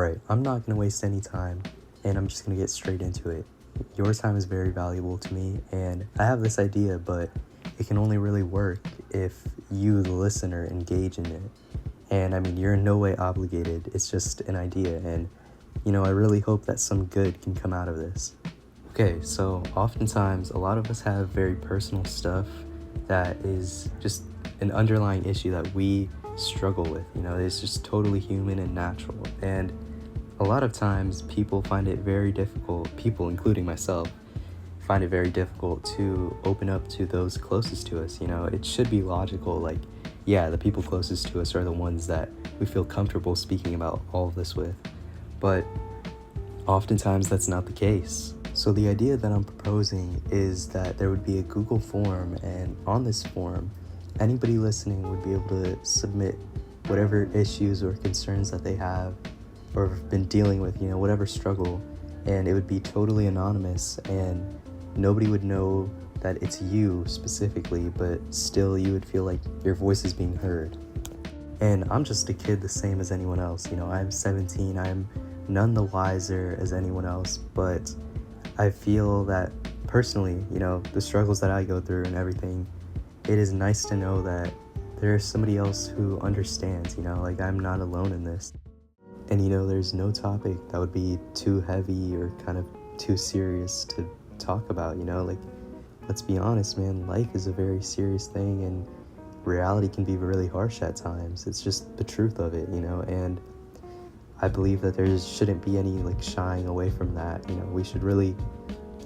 Alright, I'm not gonna waste any time, and I'm just gonna get straight into it. Your time is very valuable to me, and I have this idea, but it can only really work if you, the listener, engage in it. And I mean, you're in no way obligated, it's just an idea, and I really hope that some good can come out of this. Okay, so oftentimes a lot of us have very personal stuff that is just an underlying issue that we struggle with. It's just totally human and natural. And a lot of times people find it very difficult, people, including myself, find it very difficult to open up to those closest to us. It should be logical, like, yeah, the people closest to us are the ones that we feel comfortable speaking about all of this with. But oftentimes that's not the case. So the idea that I'm proposing is that there would be a Google form, and on this form, anybody listening would be able to submit whatever issues or concerns that they have or have been dealing with, whatever struggle, and it would be totally anonymous, and nobody would know that it's you specifically, but still you would feel like your voice is being heard. And I'm just a kid the same as anyone else. I'm 17, I'm none the wiser as anyone else, but I feel that personally, the struggles that I go through and everything, it is nice to know that there's somebody else who understands, like I'm not alone in this. And there's no topic that would be too heavy or kind of too serious to talk about, like, let's be honest, man, life is a very serious thing, and reality can be really harsh at times. It's just the truth of it, and I believe that there shouldn't be any like shying away from that. We should really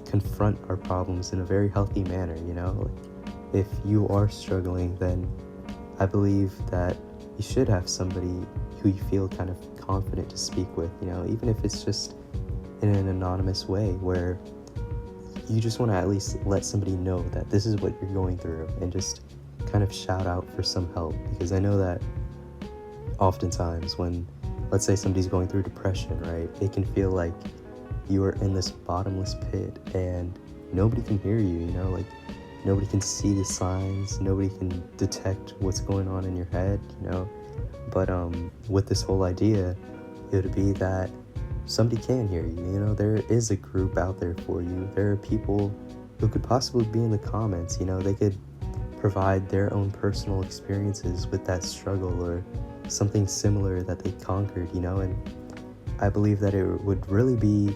confront our problems in a very healthy manner. Like, if you are struggling, then I believe that you should have somebody who you feel kind of confident to speak with, even if it's just in an anonymous way, where you just want to at least let somebody know that this is what you're going through, and just kind of shout out for some help. Because I know that oftentimes when, let's say, somebody's going through depression, right, it can feel like you are in this bottomless pit and nobody can hear you, like nobody can see the signs, nobody can detect what's going on in your head, but with this whole idea, it would be that somebody can hear you. There is a group out there for you. There are people who could possibly be in the comments. They could provide their own personal experiences with that struggle or something similar that they conquered, and I believe that it would really be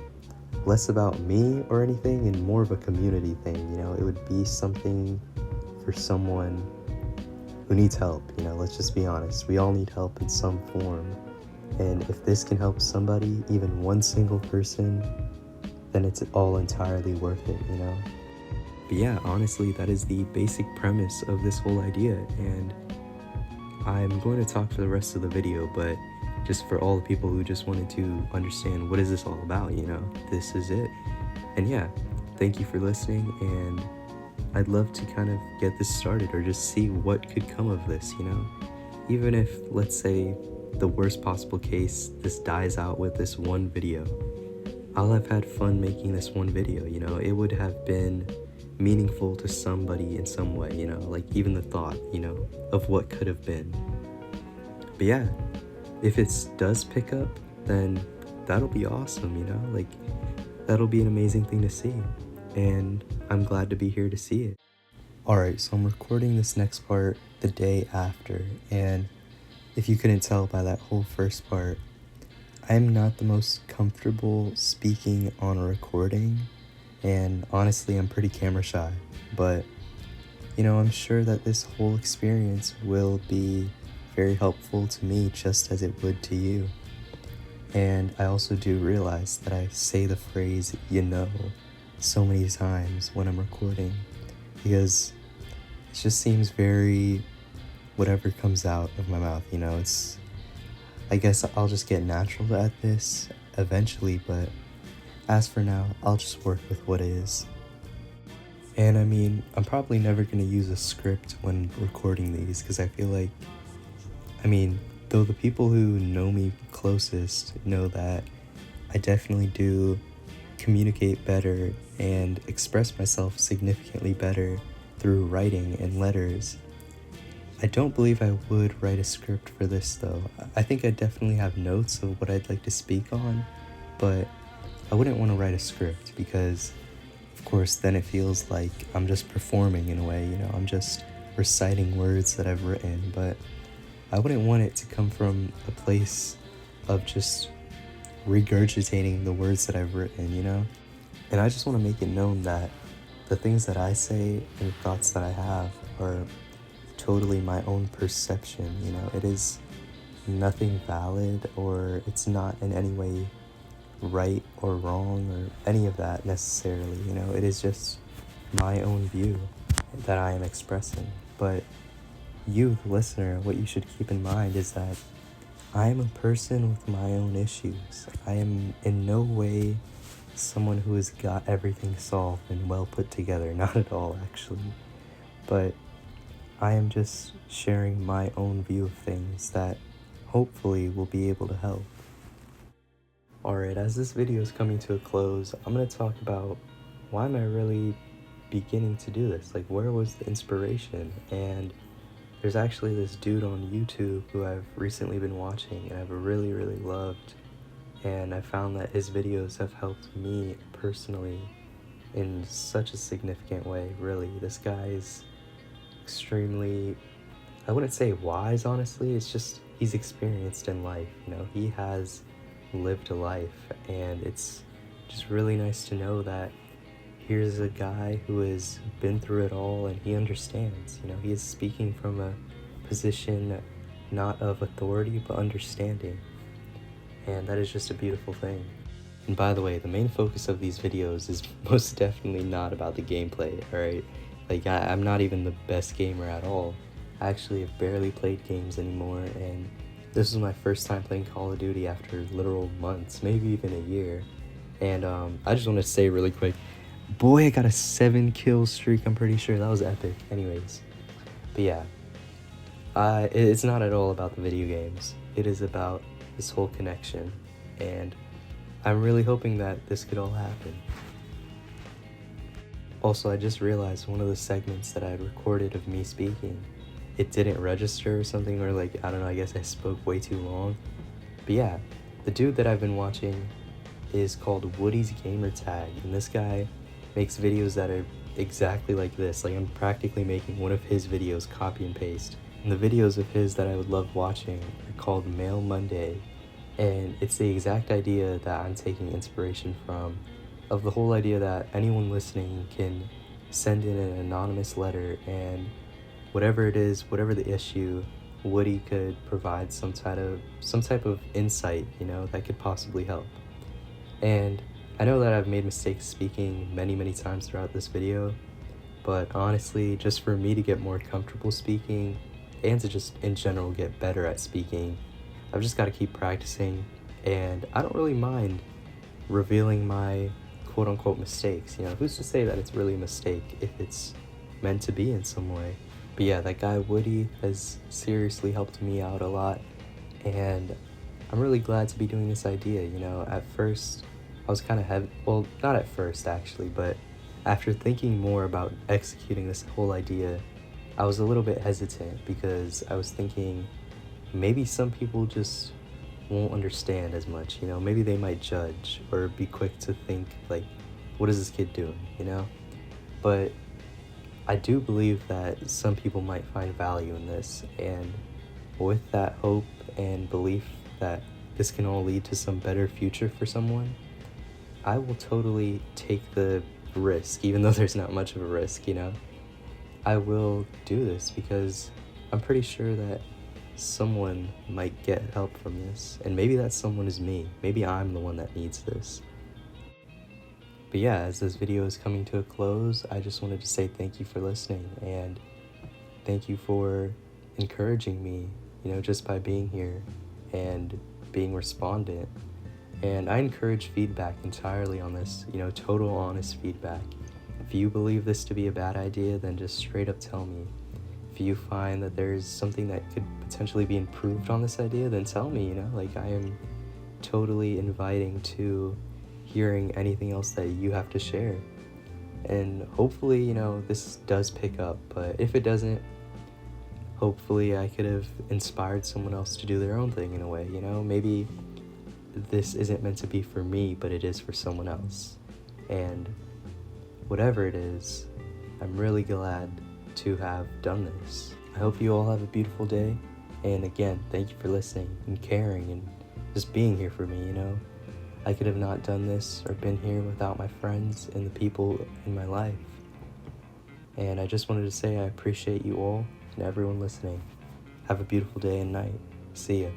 less about me or anything and more of a community thing. It would be something for someone who needs help. Let's just be honest, we all need help in some form, and if this can help somebody, even one single person, then it's all entirely worth it. But yeah, honestly, that is the basic premise of this whole idea, and I'm going to talk for the rest of the video, but just for all the people who just wanted to understand what is this all about, this is it. And yeah, thank you for listening, and I'd love to kind of get this started or just see what could come of this, even if, let's say, the worst possible case, this dies out with this one video. I'll have had fun making this one video, it would have been meaningful to somebody in some way, like even the thought, of what could have been. But yeah, if it does pick up, then that'll be awesome, like that'll be an amazing thing to see, and I'm glad to be here to see it. Alright, so I'm recording this next part the day after, and if you couldn't tell by that whole first part, I'm not the most comfortable speaking on a recording, and honestly, I'm pretty camera shy, but I'm sure that this whole experience will be very helpful to me just as it would to you. And I also do realize that I say the phrase so many times when I'm recording, because it just seems very whatever comes out of my mouth, I guess I'll just get natural at this eventually, but as for now, I'll just work with what is. And I mean, I'm probably never going to use a script when recording these, because I feel like, though the people who know me closest know that I definitely do communicate better and express myself significantly better through writing and letters, I don't believe I would write a script for this though. I think I definitely have notes of what I'd like to speak on, but I wouldn't want to write a script because, of course, then it feels like I'm just performing in a way, you know, I'm just reciting words that I've written, but I wouldn't want it to come from a place of just regurgitating the words that I've written, you know? And I just want to make it known that the things that I say and thoughts that I have are totally my own perception, you know? It is nothing valid, or it's not in any way right or wrong or any of that necessarily, you know? It is just my own view that I am expressing. But you, the listener, what you should keep in mind is that I am a person with my own issues. I am in no way someone who has got everything solved and well put together. Not at all, actually. But I am just sharing my own view of things that hopefully will be able to help. Alright, as this video is coming to a close, I'm going to talk about why am I really beginning to do this? Like, where was the inspiration? And there's actually this dude on YouTube who I've recently been watching and I've really, really loved. And I found that his videos have helped me personally in such a significant way, really. This guy is extremely, I wouldn't say wise, honestly. It's just he's experienced in life, you know. He has lived a life, and it's just really nice to know that here's a guy who has been through it all and he understands, you know. He is speaking from a position not of authority but understanding, and that is just a beautiful thing. And by the way, the main focus of these videos is most definitely not about the gameplay, alright? Like, I'm not even the best gamer at all. I actually have barely played games anymore, and this was my first time playing Call of Duty after literal months, maybe even a year. And I just want to say really quick, boy, I got a 7 kill streak, I'm pretty sure. That was epic. Anyways, but yeah, it's not at all about the video games. It is about this whole connection, and I'm really hoping that this could all happen. Also, I just realized one of the segments that I had recorded of me speaking, it didn't register or something, or like, I don't know, I guess I spoke way too long. But yeah, the dude that I've been watching is called Woody's Gamer Tag, and this guy makes videos that are exactly like this. Like, I'm practically making one of his videos copy and paste. And the videos of his that I would love watching are called Mail Monday, and it's the exact idea that I'm taking inspiration from, of the whole idea that anyone listening can send in an anonymous letter, and whatever it is, whatever the issue, Woody could provide some type of insight, you know, that could possibly help. And I know that I've made mistakes speaking many times throughout this video, but honestly, just for me to get more comfortable speaking and to just in general get better at speaking, I've just got to keep practicing. And I don't really mind revealing my quote-unquote mistakes. You know, who's to say that it's really a mistake if it's meant to be in some way? But yeah, that guy Woody has seriously helped me out a lot, and I'm really glad to be doing this idea. You know, at first I was kind of well, not at first actually, but after thinking more about executing this whole idea, I was a little bit hesitant because I was thinking maybe some people just won't understand as much, you know, maybe they might judge or be quick to think like, what is this kid doing, you know? But I do believe that some people might find value in this, and with that hope and belief that this can all lead to some better future for someone, I will totally take the risk, even though there's not much of a risk, you know? I will do this because I'm pretty sure that someone might get help from this, and maybe that someone is me. Maybe I'm the one that needs this. But yeah, as this video is coming to a close, I just wanted to say thank you for listening, and thank you for encouraging me, you know, just by being here and being respondent. And I encourage feedback entirely on this, you know, total honest feedback. If you believe this to be a bad idea, then just straight up tell me. If you find that there's something that could potentially be improved on this idea, then tell me, you know, like, I am totally inviting to hearing anything else that you have to share. And hopefully, you know, this does pick up, but if it doesn't, hopefully I could have inspired someone else to do their own thing in a way, you know? Maybe this isn't meant to be for me, but it is for someone else. And whatever it is, I'm really glad to have done this. I hope you all have a beautiful day. And again, thank you for listening and caring and just being here for me, you know? I could have not done this or been here without my friends and the people in my life. And I just wanted to say I appreciate you all and everyone listening. Have a beautiful day and night. See ya.